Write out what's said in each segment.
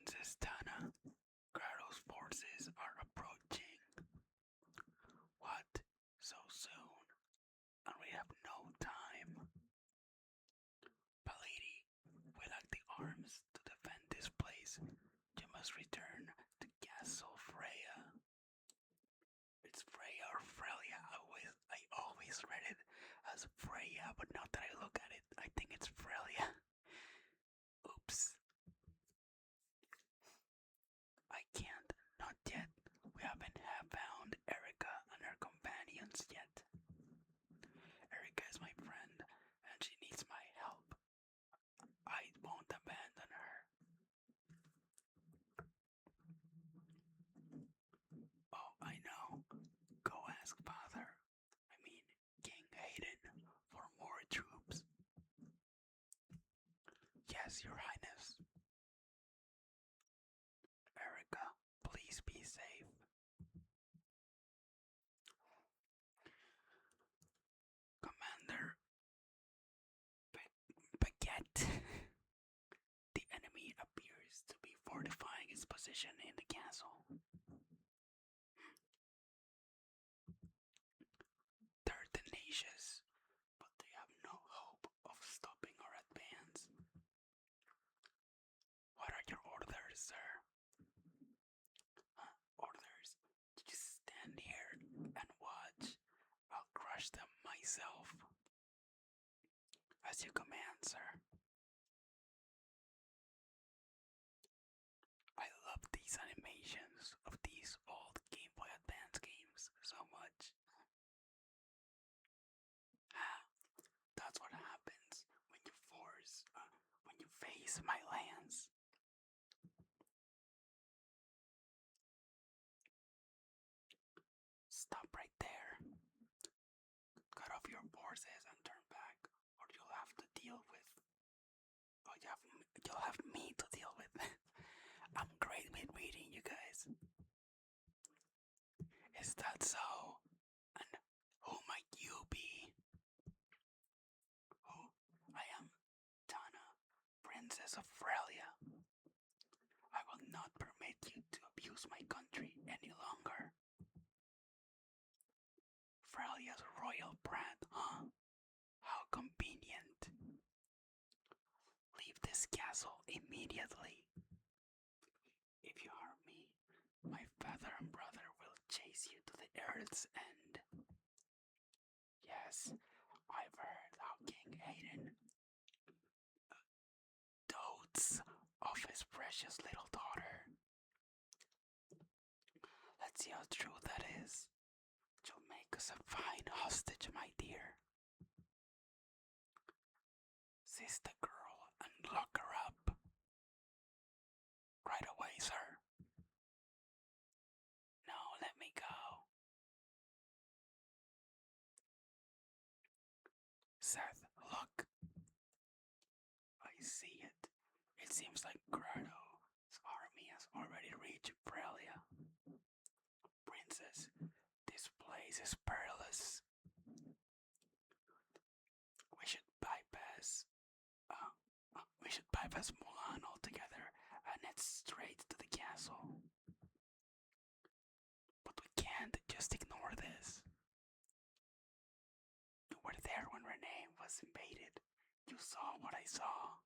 Princess Tana, Kratos' forces are approaching. What? So soon? And we have no time. Palady, we lack the arms to defend this place. You must return to Castle Freya. It's Freya or Freya. I always read it as Freya, but now that I look at it, I think it's Freya. Oops. I can't. Not yet. We haven't found Erica and her companions yet. Erica is my friend, and she needs my help. I won't abandon her. Oh, I know. Go ask Father. I mean, King Hayden, for more troops. Yes, Your Highness. Erica, please be safe. Commander Baguette. The enemy appears to be fortifying its position in the castle. They're tenacious, but they have no hope of stopping our advance. What are your orders, sir? Orders? Just stand here and watch. I'll crush them myself. As you command, sir. I love these animations of these old Game Boy Advance games so much. That's what happens when you face my lands. Stop right there. Cut off your forces and turn back, or you'll have to deal with. Oh, you'll have me to deal with. I'm great with reading, you guys. Is that so? And who might you be? Oh, I am Tana, Princess of Frelia. I will not permit you to abuse my country any longer. Frelia's royal brat, huh? How convenient. Leave this castle immediately. If you harm me, my father and brother will chase you to the earth's end. Yes, I've heard how King Hayden dotes of his precious little daughter. Let's see how true that is. You'll make us a fine hostage, my dear. Seize the girl and lock her up. Right away, sir. No, let me go. Seth, look. I see it. It seems like Kratos' army has already reached Frelia. Princess, this place is perilous. We should bypass. We should bypass Mulan altogether and head straight to the castle. But we can't just ignore this. You were there when Renee was invaded. You saw what I saw.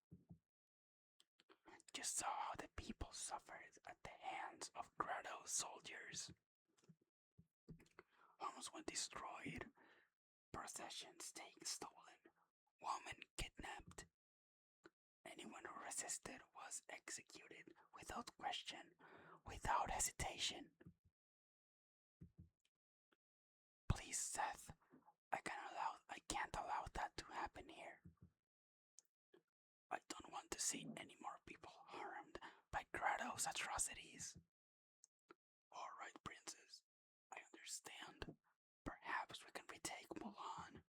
You saw how the people suffered at the hands of Kratos' soldiers. Homes were destroyed, possessions taken stolen, women kidnapped. Anyone who resisted was executed without question, without hesitation. Please, Seth, I can't allow that to happen here. I don't want to see any more people harmed by Kratos' atrocities. Alright, Princess, I understand. Perhaps we can retake Mulan.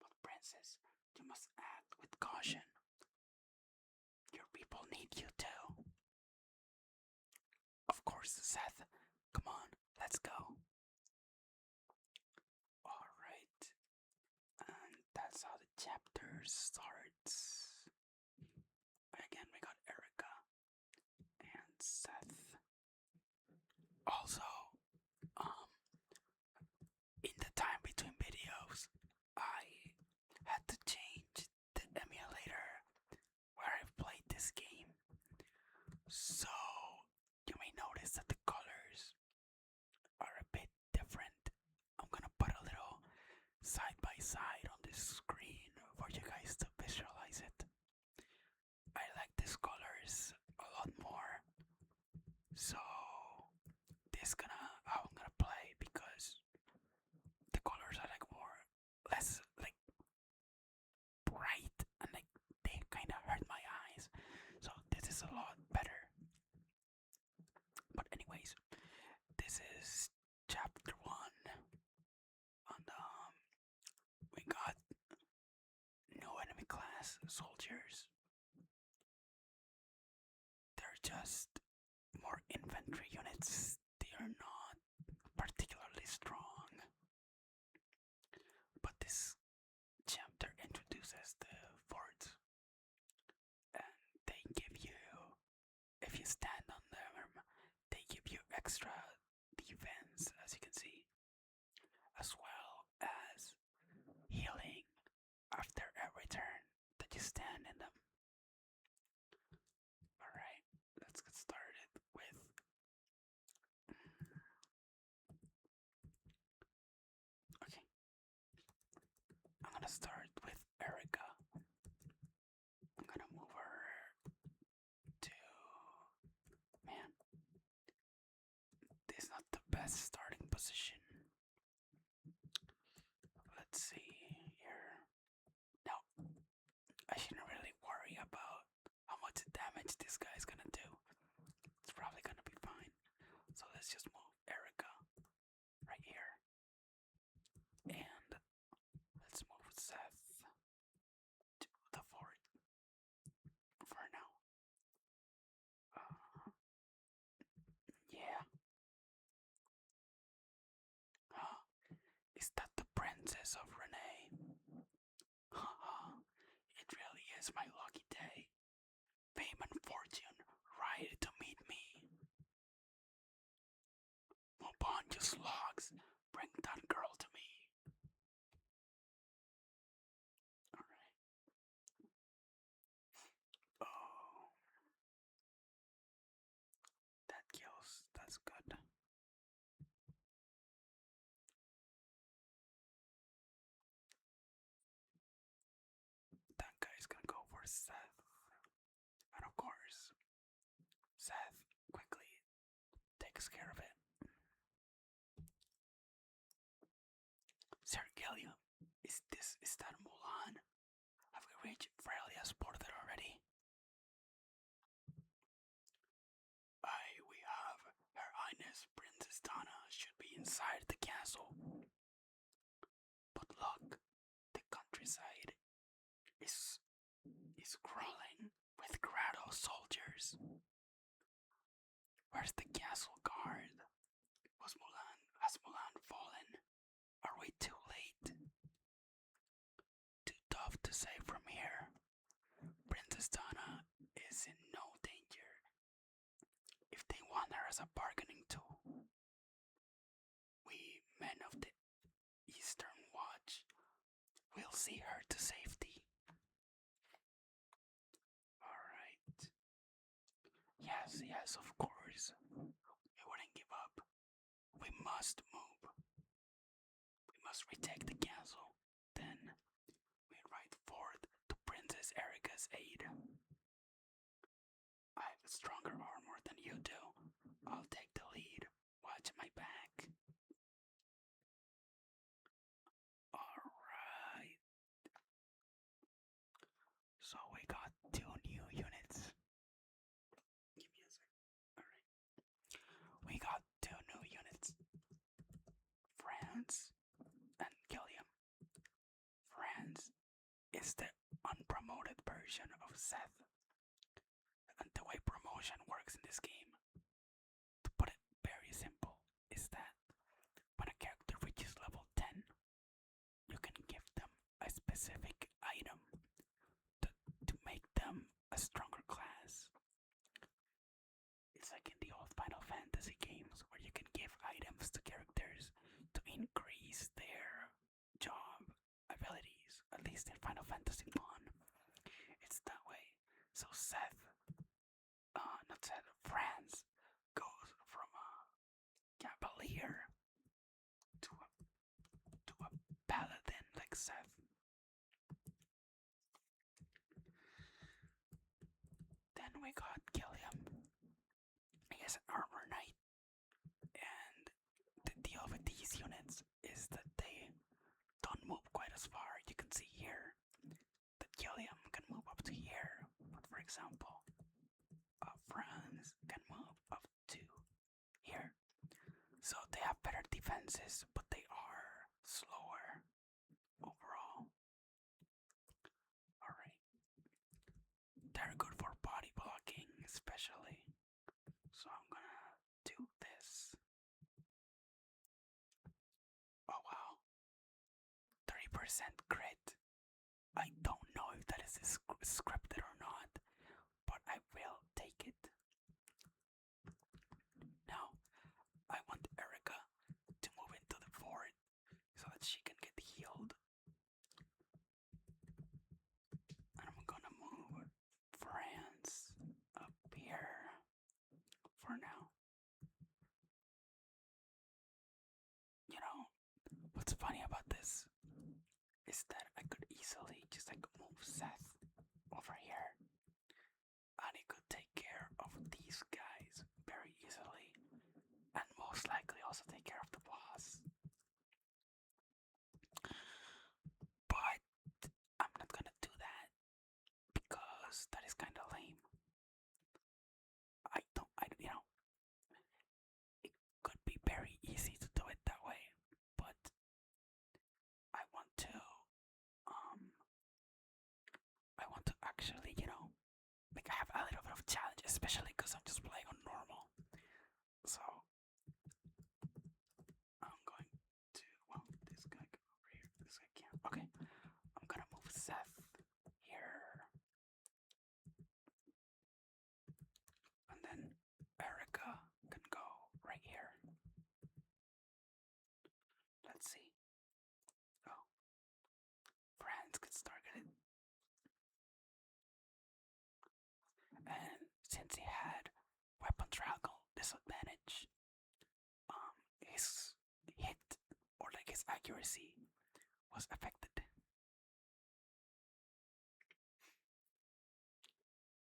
But Princess, you must act with caution. Your people need you too. Of course, Seth. Come on, let's go. Alright. And that's how the chapter starts. Again, we got Erica. So, you may notice that the colors are a bit different. I'm gonna put a little side by side on this screen for you guys to visualize it. I like these colors a lot more. So, this gonna how I'm gonna play because the colors are like more less like bright and like they kind of hurt my eyes. So this is a lot better. But anyways, this is chapter 1, and we got new enemy class soldiers. They're just more infantry units. They are not particularly strong. But this chapter introduces the forts, and they give you, if you stand on them, they give you extra defense, as you can see, as well as healing after every turn that you stand in them. Alright, let's get started with okay. I'm gonna start with Erica. I'm gonna move her to man. This is not the best starting position. Let's see here. Now, I shouldn't really worry about how much damage this guy's gonna do. It's probably gonna be fine. So let's just move Erica right here. And let's move Seth to the fort for now. Yeah. Is that the princess of Renee? Haha, it really is my lucky day. Fame and fortune ready to meet me. Mobon just logs. Bring that girl to me. Alright. Oh. That kills. That's good. That guy's gonna go for Seth. And of course, Seth quickly takes care of it. Sir Gilliam, is that Mulan? Have we reached Frelia's portal already? Aye, we have. Her Highness Princess Dana should be inside the castle. But look, the countryside is crawling with Grado soldiers. Where's the castle guard? Has Mulan fallen? Are we too late? Too tough to say from here. Princess Dana is in no danger. If they want her as a bargaining tool, we men of the Eastern Watch will see her to safety. Alright. Yes, of course. We wouldn't give up. We must move. We must retake the castle. Then we ride forth to Princess Erica's aid. I have stronger armor than you do. I'll take the lead. Watch my back. Alright. So we got 2 new units. Give me a sec. Alright. We got 2 new units. France and Gilliam. France is the unpromoted version of Seth. And the way promotion works in this game, to put it very simple, is that when a character reaches level 10, you can give them a specific item to make them a stronger class. It's like in the old Final Fantasy games where you can give items to characters to increase their job abilities. At least in Final Fantasy 1, it's that way. So Seth, not Seth, example, France can move up to here. So they have better defenses, but they are slower overall. Alright. They're good for body blocking, especially. So I'm gonna do this. Oh wow. 30% crit. I don't know if that is scripted or not, but I will take it. Now, I want Erica to move into the fort so that she can get healed. And I'm gonna move France up here for now. You know, what's funny about this is that I could easily just like move Seth over here and he could take care of these guys very easily and most likely also take care of the boss. But I'm not gonna do that because that is kinda lame. You know, it could be very easy to do it that way, but I want to actually, you know, like have a little bit of challenge, especially because I'm just playing on normal. So I'm going to, well, this guy can over here, this guy can't. Okay, I'm gonna move Seth here, and then Erica can go right here. Let's see. Oh, France gets targeted. And since he had weapon triangle disadvantage, his hit or like his accuracy was affected.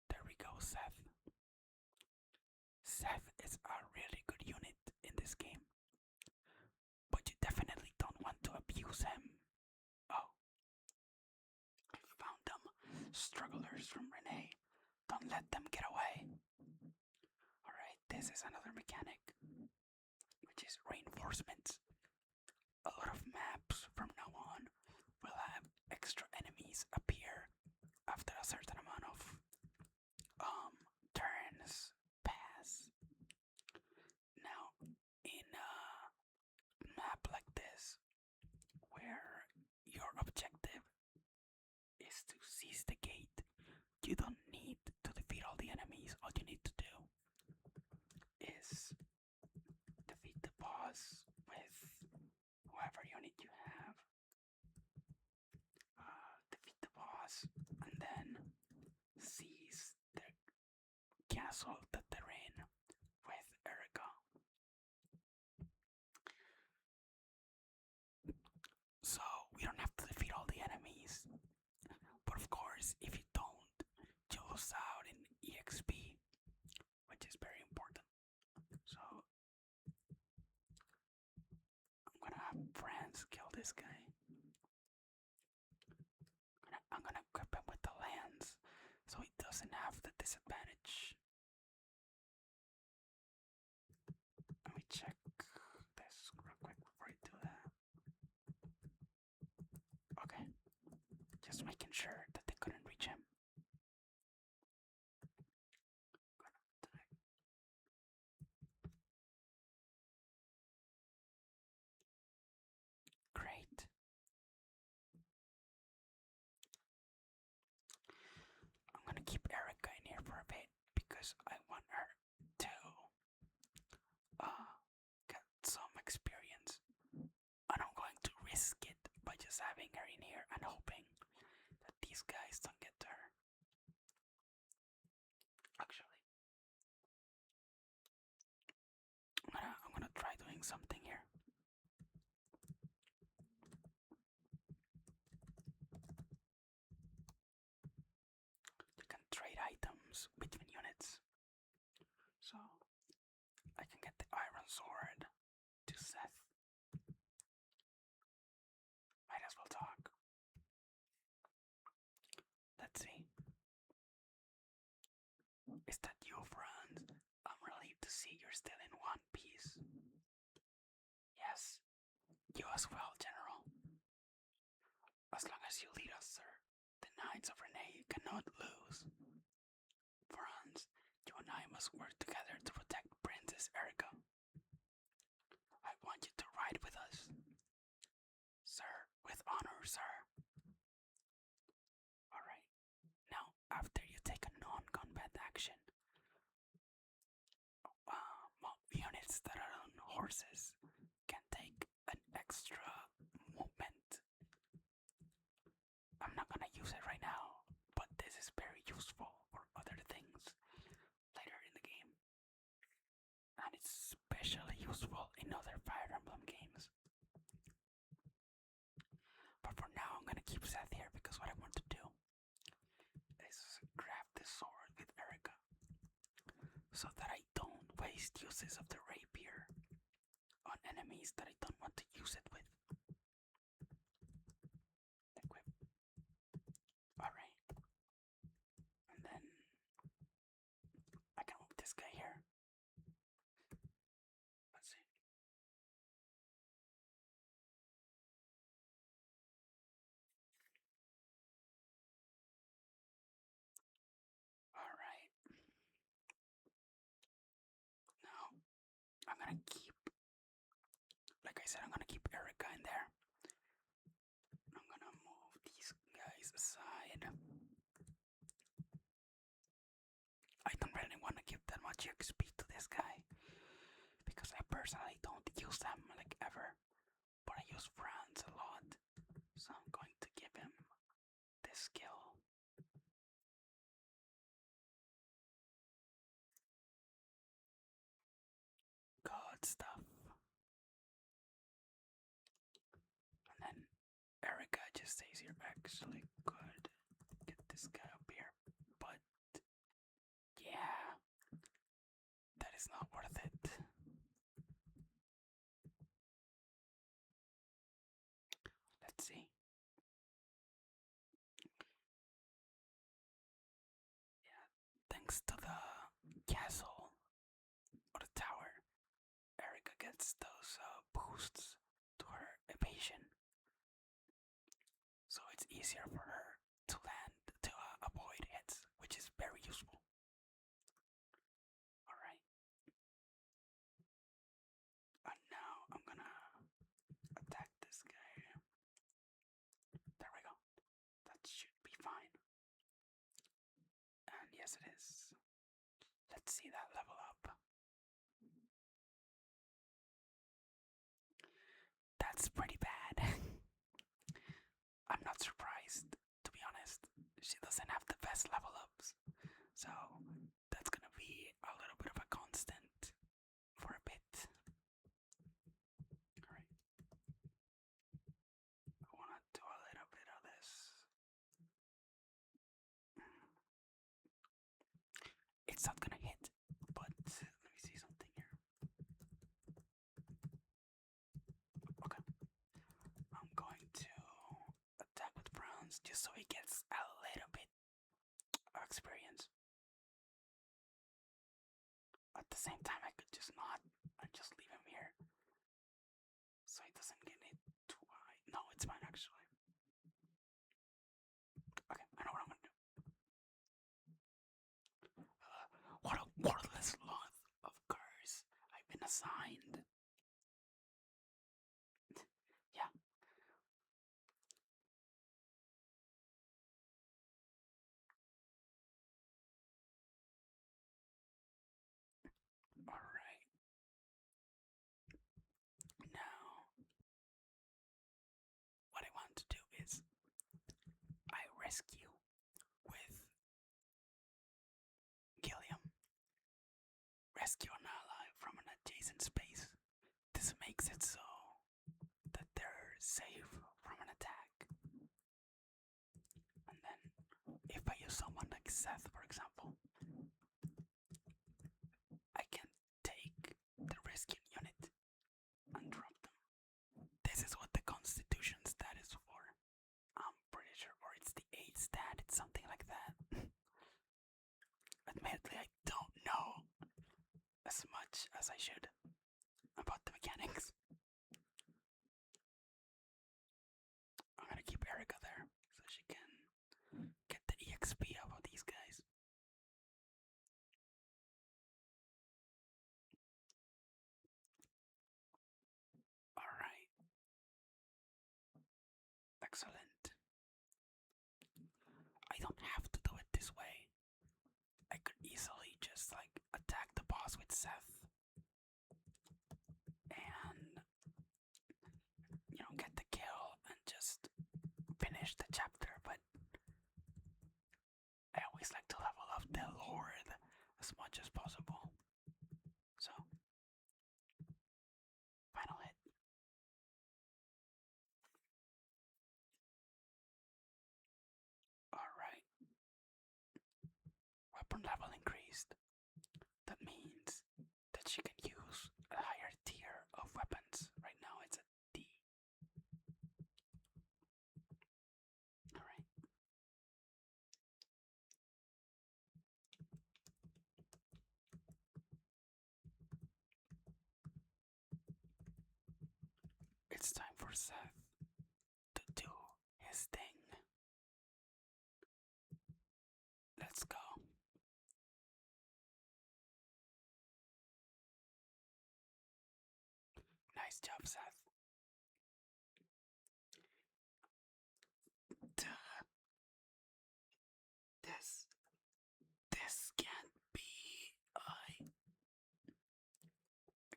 There we go, Seth. Seth is a really good unit in this game, but you definitely don't want to abuse him. Oh, I found them. Strugglers from Renee. Don't let them get away. Alright, this is another mechanic, which is reinforcements. A lot of maps from now on will have extra enemies appear after a certain amount of turns pass. Now, in a map like this, where your objective is to seize the gate, you don't need to defeat all the enemies. All you need to do is defeat the boss with whoever unit you have. Defeat the boss and then seize the castle that they're in with Erica. So we don't have to defeat all the enemies. But of course, if you don't, you lose out in EXP, which is very important. So I'm gonna have France kill this guy. I'm gonna equip him with the lands so he doesn't have the disadvantage. Let me check this real quick before I do that. Okay, just making sure that they couldn't reach him. Great. I'm gonna keep Erica in here for a bit because I want her to get some experience. And I'm going to risk it by just having her in here and hoping that these guys don't get to her. Actually, I'm gonna try doing something here. You can trade items between units. So I can get the iron sword to Seth. Might as well talk. Let's see. as well, General. As long as you lead us, sir, the Knights of Renee cannot lose. Franz, you and I must work together to protect Princess Erica. I want you to ride with us. Sir, with honor, sir. Alright, now after you take a non-combat action, units that are on horses can take an extra movement. I'm not gonna use it right now, but this is very useful for other things later in the game. And it's especially useful in other Fire Emblem games. But for now, I'm gonna keep Seth here because what I want to do is craft this sword with Erica so that I don't waste uses of the rapier on enemies that I don't want to use it with. Equip. Alright. And then I can move this guy here. Let's see. Alright. Now I'm gonna keep, like I said, I'm gonna keep Erica in there. I'm gonna move these guys aside. I don't really want to give that much XP to this guy because I personally don't use them like ever, but I use Franz a lot, so I'm going to give him this skill. Good stuff. And then Erica just stays here. Actually, could get this guy up here, but yeah, that is not worth it. Let's see. Yeah, thanks to the castle or the tower, Erica gets those boosts to her evasion, so it's easier for her to land, to avoid hits, which is very useful. Alright. And now I'm gonna attack this guy. There we go. That should be fine. And yes, it is. Let's see that level up. That's pretty bad. I'm not surprised, to be honest. She doesn't have the best level ups. So that's gonna be a little bit of a constant for a bit. Alright. I wanna do a little bit of this. It's not gonna hit, but let me see something here. Okay. I'm going to attack with Franz just so he gets a little bit of experience. At the same time, I could just not and just leave him here so he doesn't get hit too high. No, it's fine actually. Okay, I know what I'm gonna do. What a worthless lot of cars I've been assigned. Yeah. Alright. Now, what I want to do is I rescue with Gilliam. Rescue an ally from an adjacent space. This makes it so that they're safe from an attack. And then, if I use someone like Seth, for example, I can take the rescue unit and drop them. This is what the Constitution stat is for. I'm pretty sure, or it's the 8 stat, it's something like that. Admittedly, I don't know as much as I should about the mechanics. Excellent. I don't have to do it this way. I could easily just like attack the boss with Seth and get the kill and just finish the chapter, but I always like to level up the Lord as much as possible. So, final hit. Alright. Weapon level increased. That means that she can use a higher tier of weapons. Right now it's a D. Alright. It's time for Seth to do his thing. Let's go. Nice job, Seth. This can't be.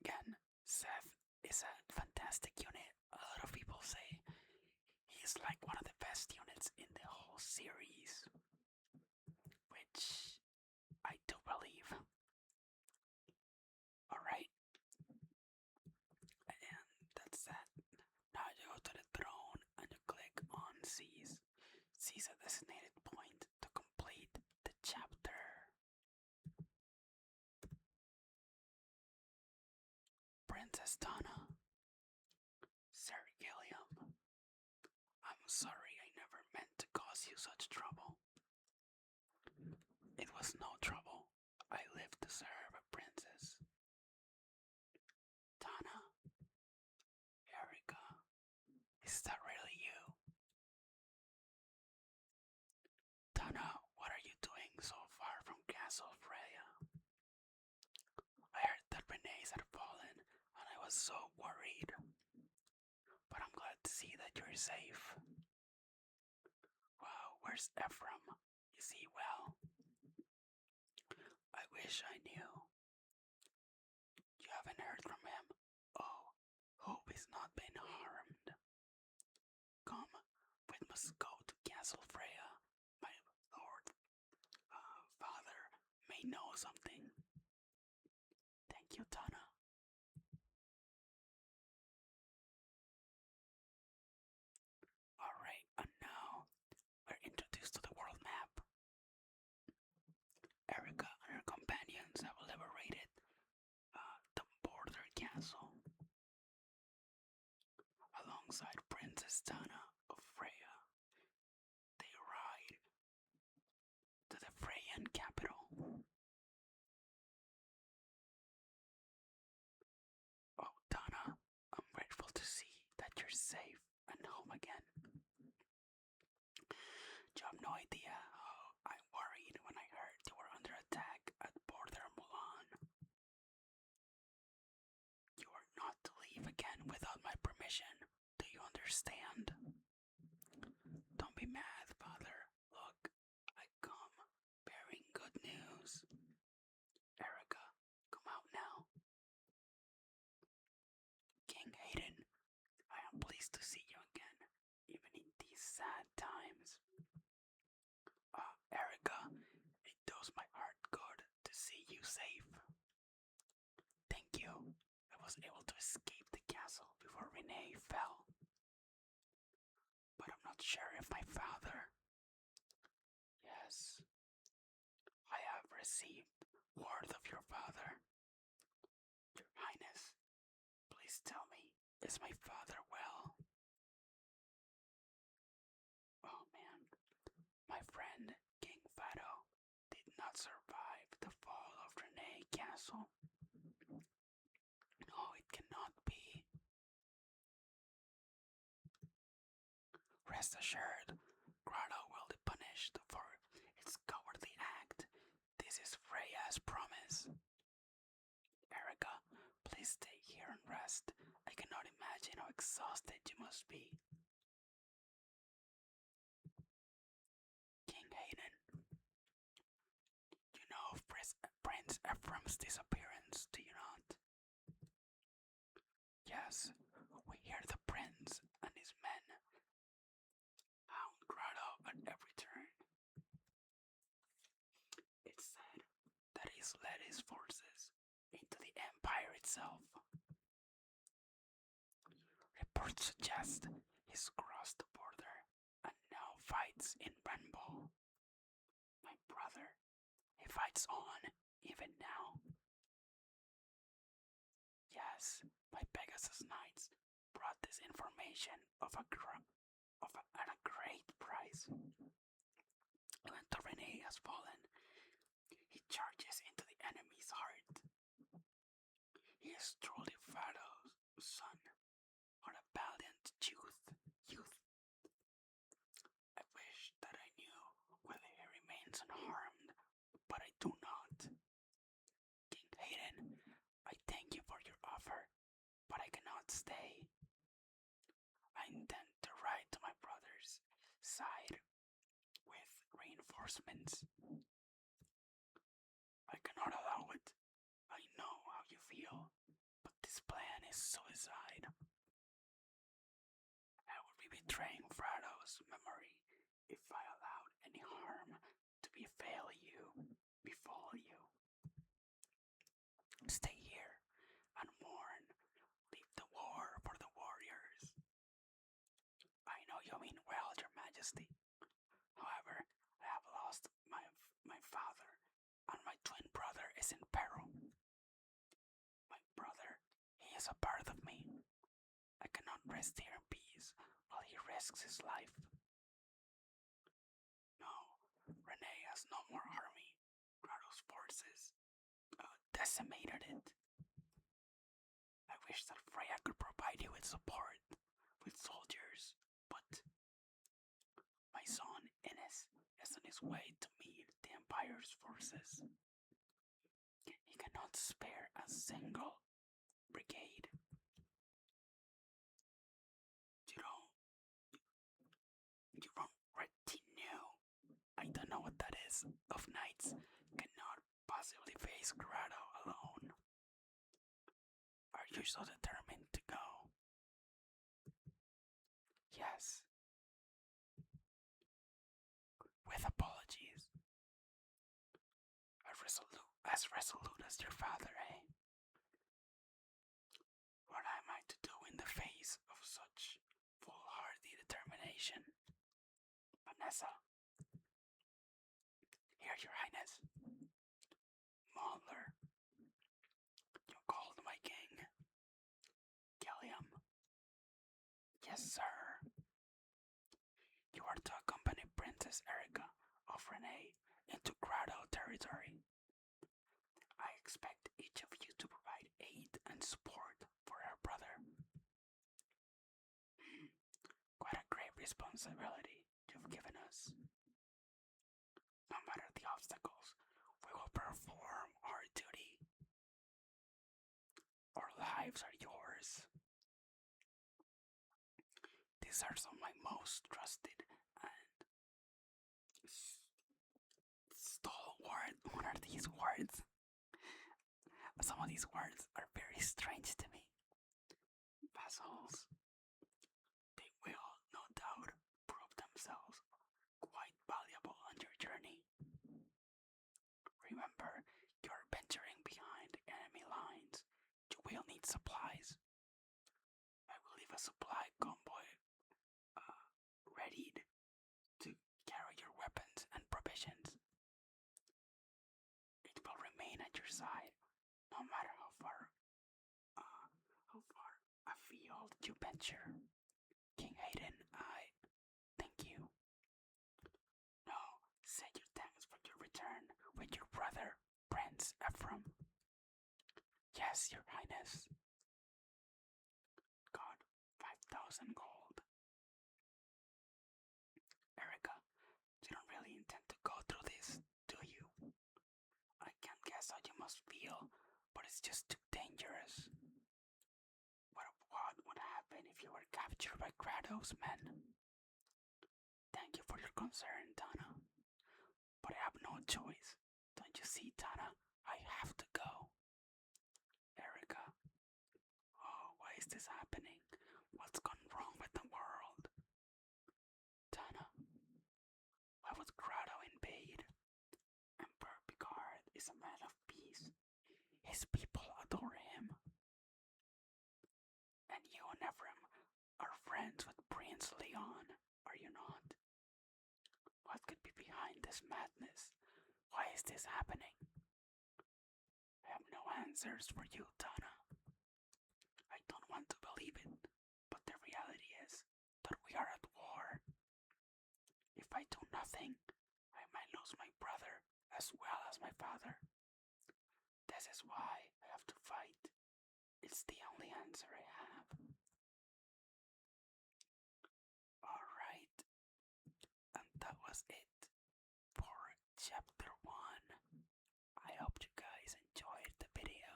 Again, Seth is a fantastic unit. A lot of people say he's like one of the best units in the whole series, which I do believe. Alright. And that's that. Now you go to the throne and you click on Seize. Seize a designated point to complete the chapter. Princess Donna. Sir Gilliam. I'm sorry I never meant to cause you such trouble. It was no trouble. I lived to serve a princess. Donna. Erica. Is that really you? Donna, what are you doing so far from Castle Freya? I heard that Renee's had fallen, and I was so worried. But I'm glad to see that you're safe. Wow, where's Ephraim? Is he well? I wish I knew. You haven't heard from him? Oh, hope he's not been harmed. Come, we must go to Castle Freya. My lord, father may know something. Thank you, Donna. Alright, and now we're introduced to the world map. Erica and her companions have liberated the border castle. Alongside Princess Dana of Freya, they ride to the Freyan capital. Oh, Dana, I'm grateful to see that you're safe and home again. You have no idea how I worried when I heard you were under attack at Border Mulan. You are not to leave again without my permission. Do you understand? Don't be mad, father. Look, I come bearing good news. Erica, come out now. King Hayden, I am pleased to see you again, even in these sad times. Erica, it does my heart good to see you safe. Thank you. I was able to escape the castle before Renee fell. But I'm not sure if my father... Yes, I have received word of your father. Your Highness, please tell me, is my father well? Oh man, my friend King Fado did not survive the fall of Renee Castle. No, it cannot be. Rest assured, Grotto will be punished for its cowardly act. This is Freya's promise. Erica, please stay here and rest. I cannot imagine how exhausted you must be. Prince Ephraim's disappearance, do you not? Yes, we hear the prince and his men hound Grotto at every turn. It's said that he's led his forces into the Empire itself. Reports suggest he's crossed the border and now fights in Rainbow. My brother, he fights on, even now. Yes, my Pegasus Knights brought this information at a great price. When Torrene has fallen, he charges into the enemy's heart. He is truly Pharaoh's son, or a valiant youth. I wish that I knew whether he remains unharmed, but I do not. King Hayden, I thank you for your offer, but I cannot stay. I intend to ride to my brother's side with reinforcements. I cannot allow it. I know how you feel, but this plan is suicide. I would be betraying Frado's memory if I allowed any harm to befall you. Stay here and mourn. Leave the war for the warriors. I know you mean well, Your Majesty. However, I have lost my father, and my twin brother is in peril. My brother, he is a part of me. I cannot rest here in peace while he risks his life. No, Renee has no more army. Grotto's forces decimated it. I wish that Freya could provide you with support, with soldiers, but my son, Innes, is on his way to meet the Empire's forces. He cannot spare a single brigade. You don't retinue. I don't know what that is. Of knights cannot possibly face Grotto alone. Are you so determined to go? Yes. With apologies. As resolute as your father, eh? What am I to do in the face of such foolhardy determination? Vanessa. Here, Your Highness. Muller. You called my king. Gilliam. Yes, sir. You are to accompany Princess Erica of Renee into Grotto territory. I expect each of you to provide aid and support for her brother. Quite a grave responsibility you've given us. No matter the obstacles, we will perform our duty. Our lives are yours. These are some of my most trusted and stalwart. What are these words? Some of these words are very strange to me. Vassals. They will, no doubt, prove themselves quite valuable on your journey. Remember, you're venturing behind enemy lines. You will need supplies. I will leave a supply convoy readied to carry your weapons and provisions. It will remain at your side, no matter how far afield you venture. King Hayden, I thank you. Now, say your thanks for your return with your brother, Prince Ephraim. Yes, Your Highness. God, 5,000 gold. Erica, you don't really intend to go through this, do you? I can't guess how you must feel, but it's just too dangerous. What would happen if you were captured by Grotto's men? Thank you for your concern, Tana. But I have no choice. Don't you see, Tana? I have to go. Erica. Oh, why is this happening? What's gone wrong with the world? Dana. Why was Grotto invade? Emperor Picard is a man of peace. His people adore him. And you and Ephraim are friends with Prince Leon, are you not? What could be behind this madness? Why is this happening? I have no answers for you, Donna. I don't want to believe it, but the reality is that we are at war. If I do nothing, I might lose my brother as well as my father. This is why I have to fight. It's the only answer I have. Alright, and that was it for chapter 1. I hope you guys enjoyed the video,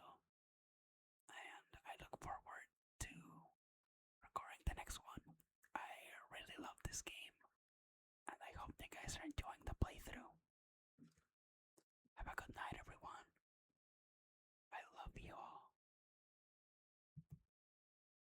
and I look forward to recording the next one. I really love this game, and I hope you guys are enjoying